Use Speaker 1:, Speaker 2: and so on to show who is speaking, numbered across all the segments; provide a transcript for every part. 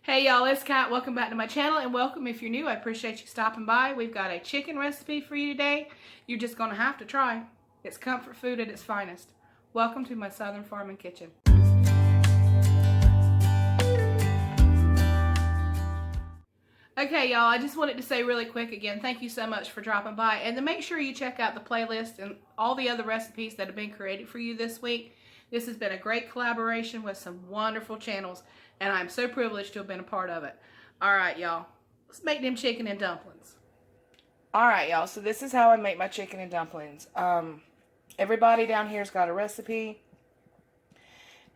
Speaker 1: Hey y'all, it's Kat. Welcome back to my channel, and welcome if you're new. I appreciate you stopping by. We've got a chicken recipe for you today. You're just going to have to try. It's comfort food at its finest. Welcome to my Southern Farming Kitchen. Okay, y'all, I just wanted to say really quick again, thank you so much for dropping by. And to make sure you check out the playlist and all the other recipes that have been created for you this week. This has been a great collaboration with some wonderful channels, and I'm so privileged to have been a part of it. All right, y'all, let's make them chicken and dumplings. All right, y'all, so this is how I make my chicken and dumplings. Everybody down here's got a recipe,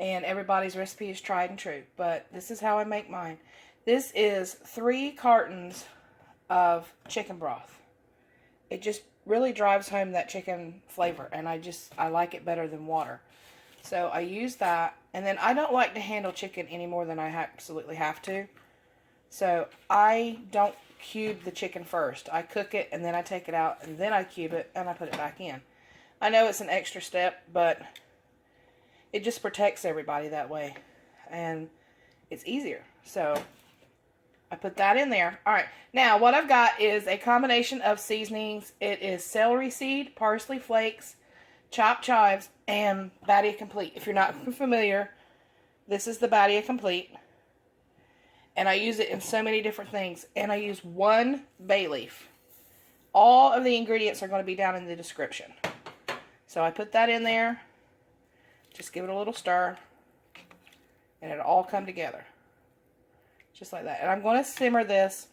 Speaker 1: and everybody's recipe is tried and true, but this is how I make mine. This is 3 cartons of chicken broth. It just really drives home that chicken flavor, and I like it better than water. So I use that, and then I don't like to handle chicken any more than I absolutely have to. So I don't cube the chicken first. I cook it, and then I take it out, and then I cube it, and I put it back in. I know it's an extra step, but it just protects everybody that way, and it's easier. So I put that in there. All right, now what I've got is a combination of seasonings. It is celery seed, parsley flakes, chopped chives, and Badia Complete. If you're not familiar, this is the Badia Complete. And I use it in so many different things. And I use 1 bay leaf. All of the ingredients are going to be down in the description. So I put that in there. Just give it a little stir. And it'll all come together. Just like that. And I'm going to simmer this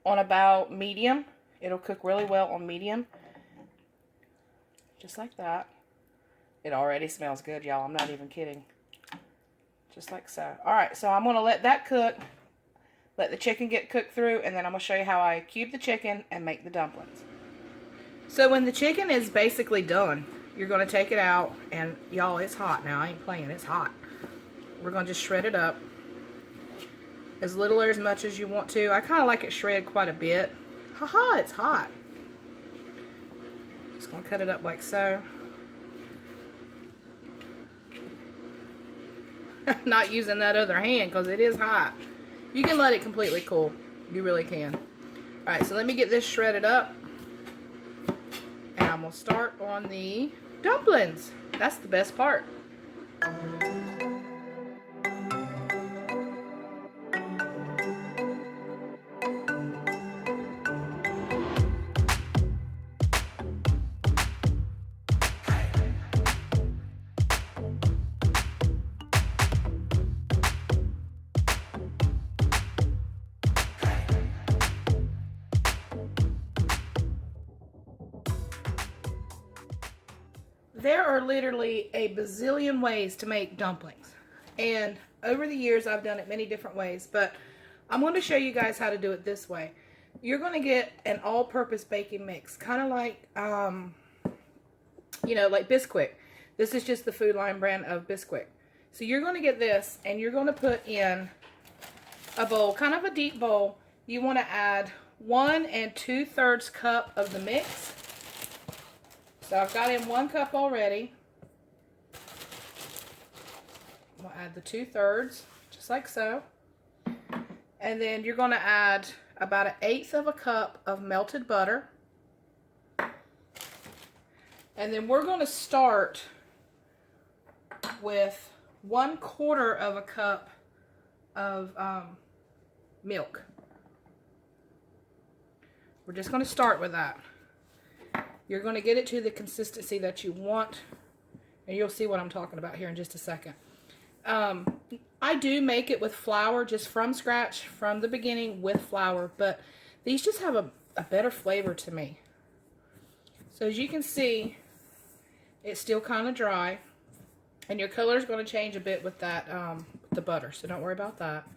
Speaker 1: on about medium. It'll cook really well on medium. Just like that. It already smells good, y'all. I'm not even kidding. Just like so. Alright, so I'm going to let that cook. Let the chicken get cooked through. And then I'm going to show you how I cube the chicken and make the dumplings. So when the chicken is basically done, you're going to take it out. And y'all, it's hot now. I ain't playing. It's hot. We're going to just shred it up. As little or as much as you want to. I kind of like it shredded quite a bit. Haha, it's hot. Just going to cut it up like so. Not using that other hand because it is hot. You can let it completely cool. You really can. Alright, so let me get this shredded up. And I'm going to start on the dumplings. That's the best part. There are literally a bazillion ways to make dumplings, and over the years I've done it many different ways, but I'm going to show you guys how to do it this way. You're going to get an all-purpose baking mix, kind of like you know, like Bisquick. This is just the Food Line brand of Bisquick. So you're going to get this, and you're going to put in a bowl, kind of a deep bowl. You want to add 1 2/3 cup of the mix. So I've got in 1 cup already. We'll add the 2/3, just like so. And then you're going to add about 1/8 of a cup of melted butter. And then we're going to start with 1/4 of a cup of milk. We're just going to start with that. You're going to get it to the consistency that you want, and you'll see what I'm talking about here in just a second. I do make it with flour, just from scratch, from the beginning with flour, but these just have a better flavor to me. So as you can see, it's still kind of dry, and your color is going to change a bit with that, the butter, so don't worry about that.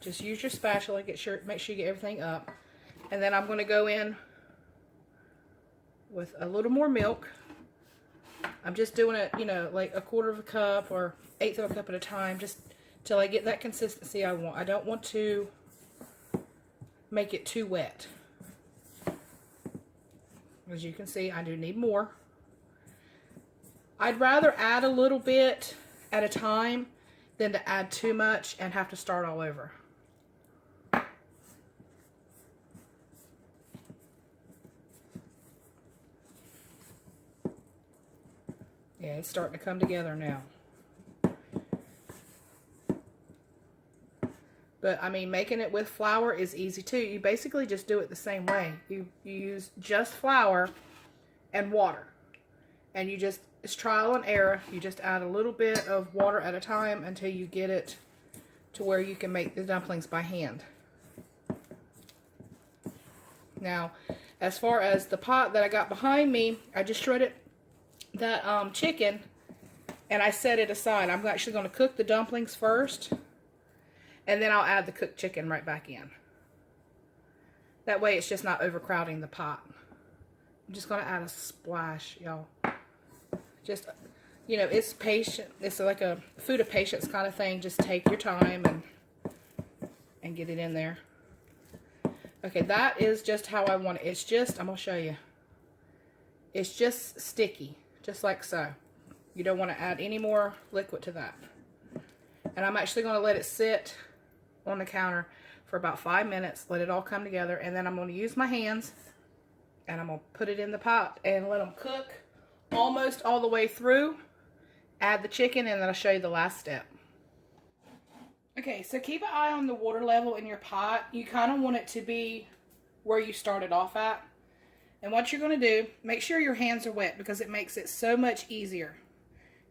Speaker 1: Just use your spatula, make sure you get everything up, and then I'm going to go in with a little more milk. I'm just doing it, you know, like 1/4 cup or 1/8 of a cup at a time, just till I get that consistency I want. I don't want to make it too wet. As you can see, I do need more. I'd rather add a little bit at a time than to add too much and have to start all over. Yeah, it's starting to come together now. But, I mean, making it with flour is easy, too. You basically just do it the same way. You use just flour and water. And you just, it's trial and error. You just add a little bit of water at a time until you get it to where you can make the dumplings by hand. Now, as far as the pot that I got behind me, I just shredded that chicken and I set it aside. I'm actually going to cook the dumplings first, and then I'll add the cooked chicken right back in. That way it's just not overcrowding the pot. I'm just going to add a splash, y'all. Just, you know, it's patient. It's like a food of patience kind of thing. Just take your time and get it in there. Okay, that is just how I want it. It's just, I'm going to show you. It's just sticky, just like so. You don't want to add any more liquid to that. And I'm actually going to let it sit on the counter for about 5 minutes, let it all come together, and then I'm going to use my hands and I'm going to put it in the pot and let them cook almost all the way through. Add the chicken, and then I'll show you the last step. Okay, so keep an eye on the water level in your pot. You kind of want it to be where you started off at. And what you're going to do, make sure your hands are wet because it makes it so much easier.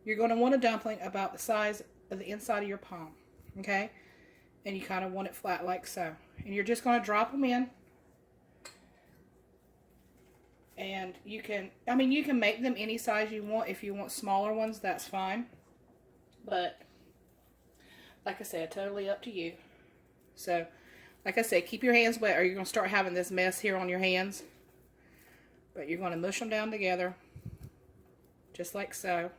Speaker 1: You're going to want a dumpling about the size of the inside of your palm, okay? And you kind of want it flat like so. And you're just going to drop them in. And you can, I mean, you can make them any size you want. If you want smaller ones, that's fine. But, like I said, totally up to you. So, like I said, keep your hands wet or you're going to start having this mess here on your hands. But you're going to mush them down together, just like so.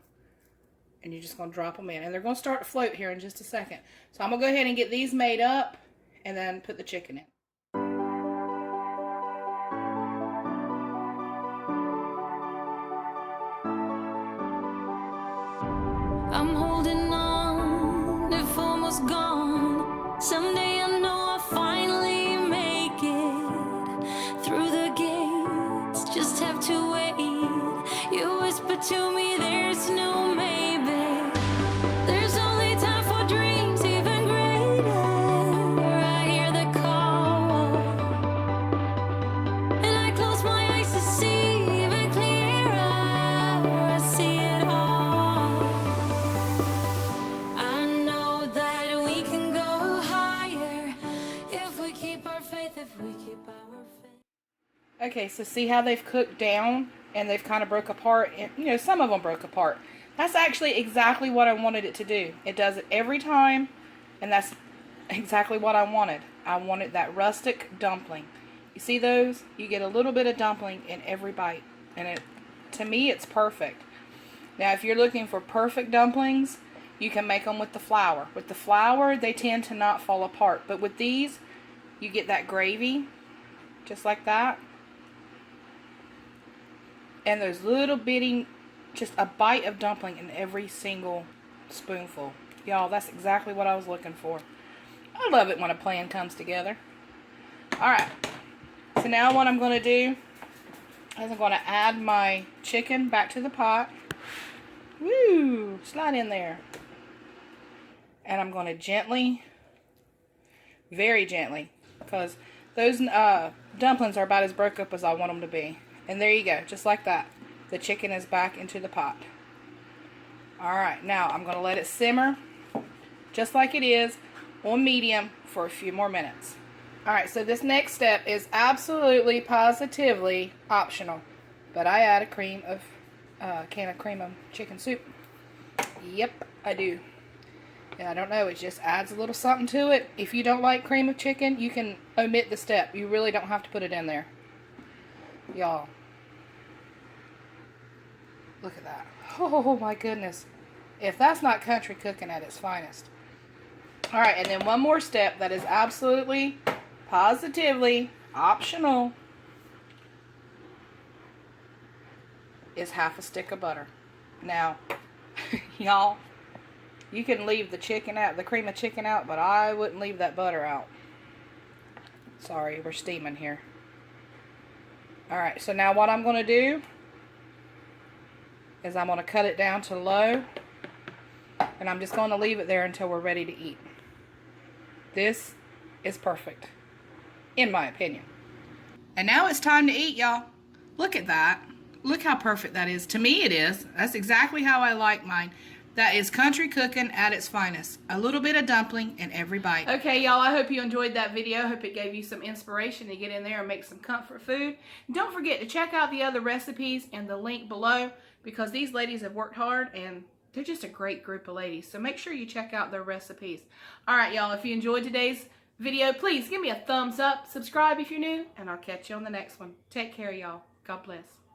Speaker 1: And you're just going to drop them in. And they're going to start to float here in just a second. So I'm going to go ahead and get these made up and then put the chicken in.
Speaker 2: I'm holding on, if almost gone. Someday I know I'll finally make it through the gates. Just have to wait. You whisper to me, there's no maybe. There's only time for dreams even greater. I hear the call, and I close my eyes to see even clearer. I see it all. I know that we can go higher if we keep our faith, if we keep our faith.
Speaker 1: Okay, so see how they've cooked down and they've kind of broke apart. And, you know, some of them broke apart. That's actually exactly what I wanted it to do. It does it every time, and that's exactly what I wanted. I wanted that rustic dumpling. You see those? You get a little bit of dumpling in every bite, and to me, it's perfect. Now, if you're looking for perfect dumplings, you can make them with the flour. With the flour, they tend to not fall apart, but with these, you get that gravy, just like that. And those little bitty, just a bite of dumpling in every single spoonful. Y'all, that's exactly what I was looking for. I love it when a plan comes together. Alright, so now what I'm going to do is I'm going to add my chicken back to the pot. Woo! Slide in there. And I'm going to gently, very gently, because those dumplings are about as broke up as I want them to be. And there you go, just like that. The chicken is back into the pot. Alright, now I'm going to let it simmer, just like it is, on medium for a few more minutes. Alright, so this next step is absolutely, positively optional. But I add a can of cream of chicken soup. Yep, I do. Yeah, I don't know, it just adds a little something to it. If you don't like cream of chicken, you can omit the step. You really don't have to put it in there. Y'all. Look at that. Oh my goodness. If that's not country cooking at its finest. Alright, and then one more step that is absolutely, positively optional is half a stick of butter. Now, y'all, You can leave the chicken out, the cream of chicken out, but I wouldn't leave that butter out. Sorry, we're steaming here. Alright, so now what I'm going to do is I'm going to cut it down to low. And I'm just going to leave it there until we're ready to eat. This is perfect, in my opinion. And now it's time to eat, y'all. Look at that. Look how perfect that is. To me, it is. That's exactly how I like mine. That is country cooking at its finest. A little bit of dumpling in every bite. Okay, y'all, I hope you enjoyed that video. I hope it gave you some inspiration to get in there and make some comfort food. And don't forget to check out the other recipes in the link below, because these ladies have worked hard and they're just a great group of ladies. So make sure you check out their recipes. All right, y'all, if you enjoyed today's video, please give me a thumbs up. Subscribe if you're new, and I'll catch you on the next one. Take care, y'all. God bless.